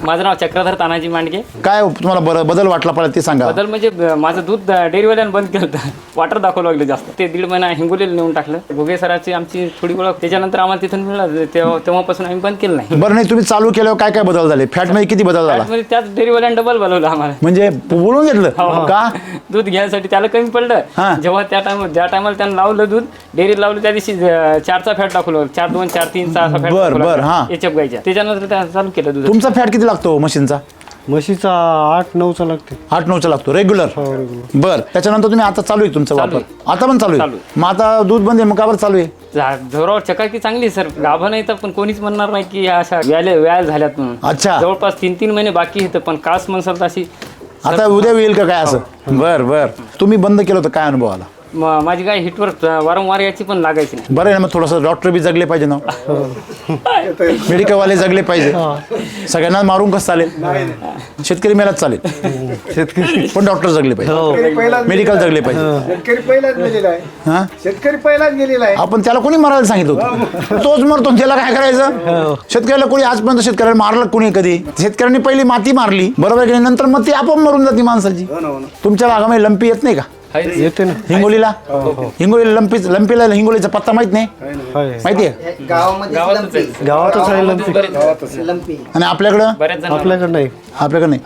माझं नाव चक्रधर तानाजी मांडगे. काय तुम्हाला बदल वाटला पाहिजे ते सांगा. बदल म्हणजे माझं दूध डेअरीवाल्यानं बंद केलं होतं. वाटर दाखवलं लागलं जास्त. ते 1.5 महिना हिंगोलीला नेऊन टाकलं. घोगे सराची आमची थोडी ओळख त्याच्यानंतर आम्हाला तिथून मिळालं. तेव्हापासून आम्ही बंद केलं नाही. बरं नाही तुम्ही चालू केल्यावर काय काय बदल झाले? फॅटमध्ये किती बदल झाला? म्हणजे त्याच डेअरीवाल्यानं डबल बोलवलं आम्हाला. म्हणजे बोलून घेतलं का? दूध घ्यायसाठी त्याला कमी पडलं. जेव्हा ज्या टायमाला त्यानं लावलं दूध डेअरीत लावलं त्या दिवशी 4चा फॅट दाखवलं. 4, 2, 4, 3, 6 फॅट. बरं हा. एचएफ गायच्या. त्याच्यानंतर त्या चालू केलं दूध. तुमचा फॅट किती लागतो मशीनचा? म्हशीचा 8-9चा लागते. 8-9चा लागतो रेग्युलर. बर त्याच्यानंतर तुम्ही आता चालू आहे तुमचा वापर? आता पण चालू आहे. मग आता दूध बंद आहे मग का बरं चालू आहे? जोरावर चकाकी चांगली सर. गाभा नाही तर पण कोणीच म्हणणार नाही की अशा व्याल झाल्यात म्हणून. अच्छा. जवळपास 3-3 महिने बाकी येतं पण कास म्हणसाल अशी. आता उद्या येईल का काय असं? बर तुम्ही बंद केलं होतं काय अनुभव आला? माझी गाय हिटवर वारंवार याची पण लागायची नाही. बरं आहे ना मग थोडंसं डॉक्टर बी जगले पाहिजे ना. मेडिकलवाले जगले पाहिजे. सगळ्यांना मारून कसं चालेल? शेतकरी मेलाच चालेल. शेतकरी पण डॉक्टर जगले पाहिजे. मेडिकल जगले पाहिजे. शेतकरी पहिलाच गेलेला आहे. हा शेतकरी पहिलाच गेलेला आहे. आपण त्याला कोणी मारायला सांगितलं होतं? तोच मरतो त्याला काय करायचं? शेतकऱ्याला कोणी आजपर्यंत शेतकऱ्याला मारलं कोणी कधी? शेतकऱ्यांनी पहिली माती मारली बरोबर की नंतर मग ती आपोआप मरून जाते माणसाची. तुमच्या भागामध्ये लंपी येत नाही का? येते ना. हिंगोलीला लंपीला हिंगोलीचा पत्ता माहित नाही? माहिती आहे गावातच आहे लंपी. आणि आपल्याकडं? बऱ्याच जण आपल्याकडे नाही. आपल्याकडे नाही.